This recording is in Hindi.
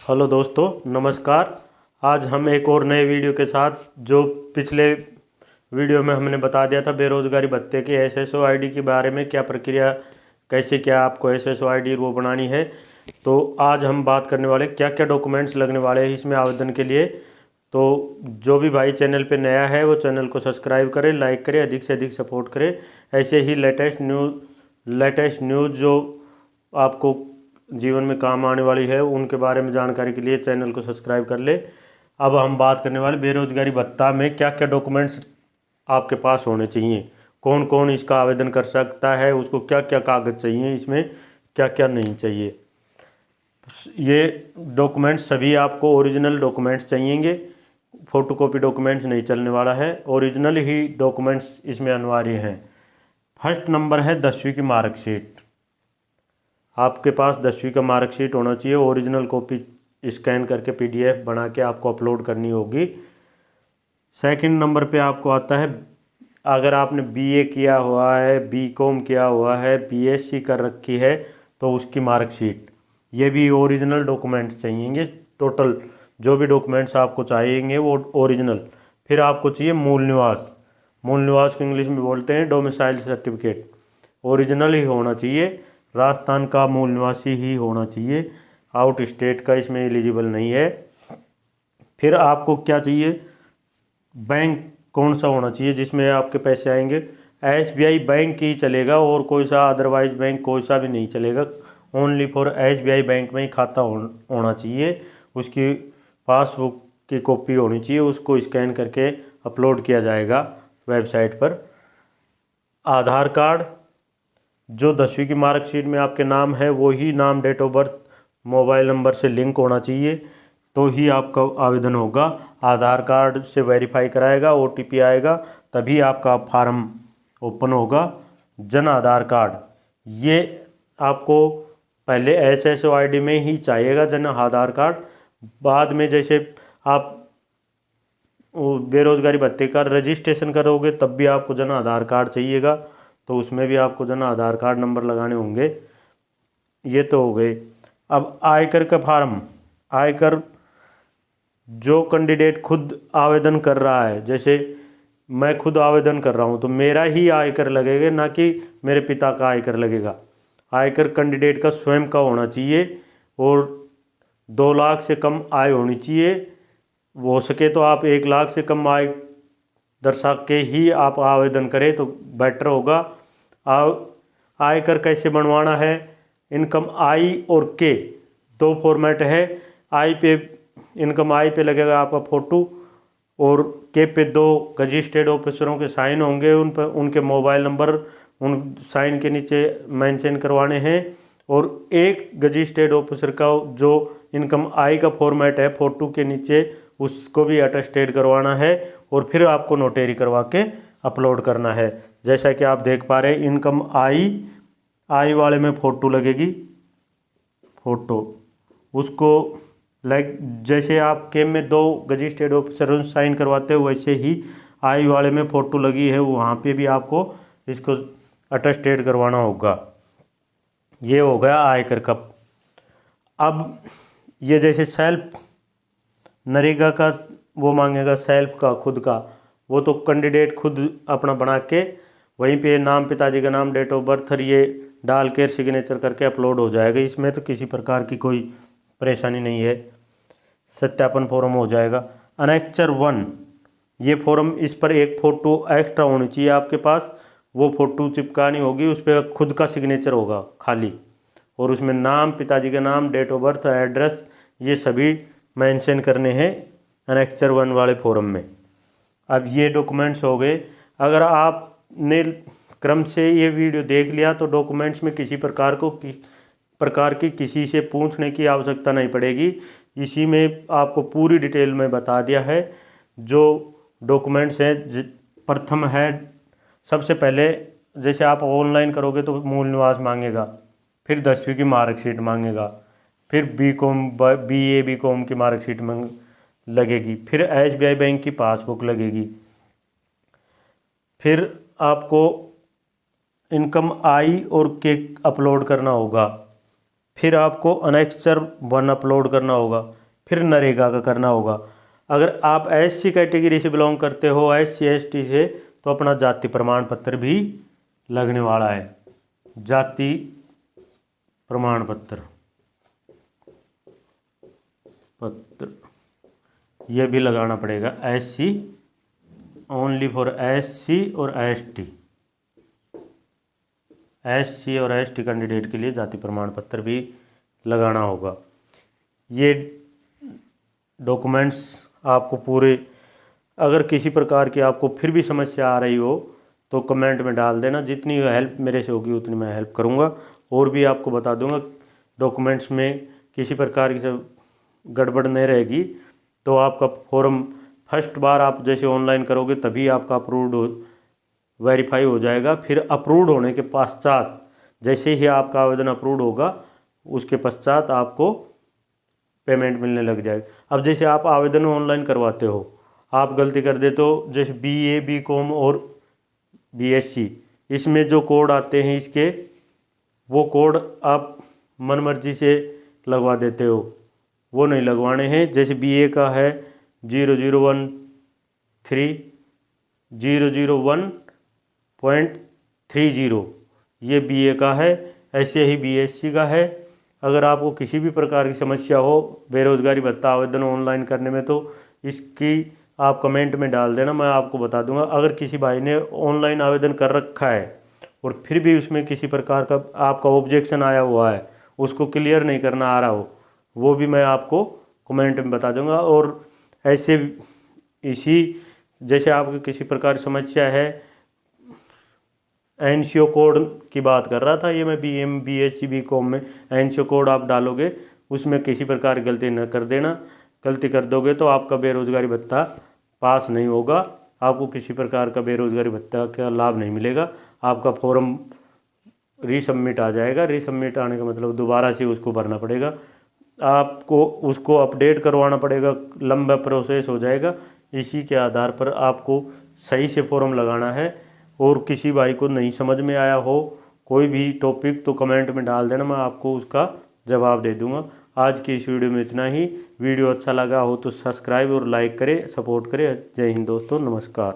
हेलो दोस्तों, नमस्कार। आज हम एक और नए वीडियो के साथ, जो पिछले वीडियो में हमने बता दिया था बेरोज़गारी भत्ते के एसएसओ आईडी के बारे में, क्या प्रक्रिया, कैसे क्या आपको एसएसओ आईडी वो बनानी है। तो आज हम बात करने वाले क्या क्या डॉक्यूमेंट्स लगने वाले हैं इसमें आवेदन के लिए। तो जो भी भाई चैनल पे नया है वो चैनल को सब्सक्राइब करे, लाइक करे, अधिक से अधिक सपोर्ट करे। ऐसे ही लेटेस्ट न्यूज़ जो आपको जीवन में काम आने वाली है उनके बारे में जानकारी के लिए चैनल को सब्सक्राइब कर ले। अब हम बात करने वाले बेरोजगारी भत्ता में क्या क्या डॉक्यूमेंट्स आपके पास होने चाहिए, कौन कौन इसका आवेदन कर सकता है, उसको क्या क्या कागज़ चाहिए, इसमें क्या क्या नहीं चाहिए। ये डॉक्यूमेंट्स सभी आपको ओरिजिनल डॉक्यूमेंट्स चाहिएंगे, फ़ोटोकॉपी डॉक्यूमेंट्स नहीं चलने वाला है, ओरिजिनल ही डॉक्यूमेंट्स इसमें अनिवार्य हैं। फर्स्ट नंबर है 10वीं की मार्कशीट। आपके पास 10वीं का मार्कशीट होना चाहिए, ओरिजिनल कॉपी स्कैन करके पीडीएफ बना के आपको अपलोड करनी होगी। सेकंड नंबर पे आपको आता है, अगर आपने बीए किया हुआ है, बीकॉम किया हुआ है, बीएससी कर रखी है तो उसकी मार्कशीट। ये भी ओरिजिनल डॉक्यूमेंट्स चाहिएंगे। टोटल जो भी डॉक्यूमेंट्स आपको चाहिएंगे वो ओरिजिनल। फिर आपको चाहिए मूल निवास को इंग्लिश में बोलते हैं डोमिसाइल सर्टिफिकेट, ओरिजिनल ही होना चाहिए, राजस्थान का मूल निवासी ही होना चाहिए, आउट स्टेट का इसमें एलिजिबल नहीं है। फिर आपको क्या चाहिए, बैंक कौन सा होना चाहिए जिसमें आपके पैसे आएंगे। एसबीआई बैंक ही चलेगा और कोई सा अदरवाइज बैंक कोई सा भी नहीं चलेगा। ओनली फॉर एसबीआई बैंक में ही खाता होना चाहिए। उसकी पासबुक की कॉपी होनी चाहिए, उसको स्कैन करके अपलोड किया जाएगा वेबसाइट पर। आधार कार्ड, जो 10वीं की मार्कशीट में आपके नाम है वही नाम, date of birth, mobile number से लिंक होना चाहिए, तो ही आपका आवेदन होगा। आधार कार्ड से वेरीफाई कराएगा, ओटीपी आएगा, तभी आपका फार्म ओपन होगा। जन आधार कार्ड, ये आपको पहले एसएसओ आईडी में ही चाहिएगा जन आधार कार्ड। बाद में जैसे आप बेरोजगारी भत्ते का रजिस्ट्रेशन करोगे तब भी आपको जन आधार कार्ड चाहिएगा, तो उसमें भी आपको जन आधार कार्ड नंबर लगाने होंगे। ये तो हो गए। अब आयकर का फार्म, आयकर जो कैंडिडेट खुद आवेदन कर रहा है, जैसे मैं खुद आवेदन कर रहा हूँ तो मेरा ही आयकर लगेगा, ना कि मेरे पिता का आयकर लगेगा। आयकर कैंडिडेट का स्वयं का होना चाहिए और 2 लाख से कम आय होनी चाहिए। हो सके तो आप 1 लाख से कम आय दर्शा के ही आप आवेदन करें तो बेटर होगा। आयकर कैसे बनवाना है, इनकम आई और के 2 फॉर्मेट है। आई पे, इनकम आई पे लगेगा आपका फ़ोटो, और के पे 2 रजिस्टर्ड ऑफिसरों के साइन होंगे, उन पर उनके मोबाइल नंबर उन साइन के नीचे मेंशन करवाने हैं। और एक रजिस्टर्ड ऑफिसर का जो इनकम आई का फॉर्मेट है फ़ोटो के नीचे, उसको भी अटेस्टेड करवाना है और फिर आपको नोटेरी करवा के अपलोड करना है। जैसा कि आप देख पा रहे हैं, इनकम आई वाले में फ़ोटो लगेगी, फ़ोटो उसको जैसे आप के में 2 रजिस्टर्ड ऑफिसर साइन करवाते हो वैसे ही आई वाले में फ़ोटो लगी है, वहाँ पे भी आपको इसको अटेस्टेड करवाना होगा। ये हो गया आयकर का। अब ये जैसे सेल्फ नरेगा का वो मांगेगा, सेल्फ का खुद का, वो तो कैंडिडेट खुद अपना बना के वहीं पे नाम, पिताजी का नाम, डेट ऑफ बर्थ ये डाल के सिग्नेचर करके अपलोड हो जाएगा। इसमें तो किसी प्रकार की कोई परेशानी नहीं है, सत्यापन फॉर्म हो जाएगा। अनेक्चर 1, ये फॉर्म, इस पर एक फ़ोटो एक्स्ट्रा होनी चाहिए आपके पास, वो फ़ोटो चिपकानी होगी, उस पर खुद का सिग्नेचर होगा खाली, और उसमें नाम, पिताजी का नाम, डेट ऑफ बर्थ, एड्रेस, ये सभी मेंशन करने हैं अनेक्चर 1 वाले फॉर्म में। अब ये डॉक्यूमेंट्स हो गए। अगर आपने क्रम से ये वीडियो देख लिया तो डॉक्यूमेंट्स में किसी प्रकार की किसी से पूछने की आवश्यकता नहीं पड़ेगी। इसी में आपको पूरी डिटेल में बता दिया है। जो डॉक्यूमेंट्स हैं, प्रथम है, सबसे पहले जैसे आप ऑनलाइन करोगे तो मूल निवास मांगेगा, फिर 10वीं की मार्कशीट मांगेगा, फिर बीए बीकॉम की मार्कशीट लगेगी, फिर एसबीआई बैंक की पासबुक लगेगी, फिर आपको इनकम आई और के अपलोड करना होगा, फिर आपको अनेक्सर 1 अपलोड करना होगा, फिर नरेगा का करना होगा। अगर आप SC कैटेगरी से बिलोंग करते हो, SC ST से, तो अपना जाति प्रमाण पत्र भी लगने वाला है। जाति प्रमाण पत्र ये भी लगाना पड़ेगा। SC ओनली फॉर SC और ST कैंडिडेट के लिए जाति प्रमाण पत्र भी लगाना होगा। ये डॉक्यूमेंट्स आपको पूरे, अगर किसी प्रकार की आपको फिर भी समस्या आ रही हो तो कमेंट में डाल देना, जितनी हेल्प मेरे से होगी उतनी मैं हेल्प करूँगा। और भी आपको बता दूंगा डॉक्यूमेंट्स में किसी प्रकार की गड़बड़ नहीं रहेगी तो आपका फॉर्म फर्स्ट बार आप जैसे ऑनलाइन करोगे तभी आपका अप्रूव्ड वेरीफाई हो जाएगा। फिर अप्रूव्ड होने के पश्चात, जैसे ही आपका आवेदन अप्रूव्ड होगा उसके पश्चात आपको पेमेंट मिलने लग जाएगा। अब जैसे आप आवेदन ऑनलाइन करवाते हो, आप गलती कर देते हो, जैसे BA BCom और BSc, इसमें जो कोड आते हैं इसके, वो कोड आप मनमर्जी से लगवा देते हो, वो नहीं लगवाने हैं। जैसे BA का है 0013 ये BA का है, ऐसे ही BSc का है। अगर आपको किसी भी प्रकार की समस्या हो बेरोजगारी भत्ता आवेदन ऑनलाइन करने में, तो इसकी आप कमेंट में डाल देना, मैं आपको बता दूंगा। अगर किसी भाई ने ऑनलाइन आवेदन कर रखा है और फिर भी उसमें किसी प्रकार का आपका ऑब्जेक्शन आया हुआ है, उसको क्लियर नहीं करना आ रहा हो, वो भी मैं आपको कमेंट में बता दूंगा। और ऐसे इसी जैसे आपको किसी प्रकार की समस्या है, NCO कोड की बात कर रहा था ये मैं, BM BSc BCom में NCO कोड आप डालोगे, उसमें किसी प्रकार की गलती न कर देना। गलती कर दोगे तो आपका बेरोजगारी भत्ता पास नहीं होगा, आपको किसी प्रकार का बेरोजगारी भत्ता का लाभ नहीं मिलेगा। आपका फॉर्म रीसबमिट आ जाएगा, रीसबमिट आने का मतलब दोबारा से उसको भरना पड़ेगा, आपको उसको अपडेट करवाना पड़ेगा, लंबा प्रोसेस हो जाएगा। इसी के आधार पर आपको सही से फॉर्म लगाना है। और किसी भाई को नहीं समझ में आया हो कोई भी टॉपिक तो कमेंट में डाल देना, मैं आपको उसका जवाब दे दूंगा। आज की इस वीडियो में इतना ही। वीडियो अच्छा लगा हो तो सब्सक्राइब और लाइक करें, सपोर्ट करें। जय हिंद दोस्तों, नमस्कार।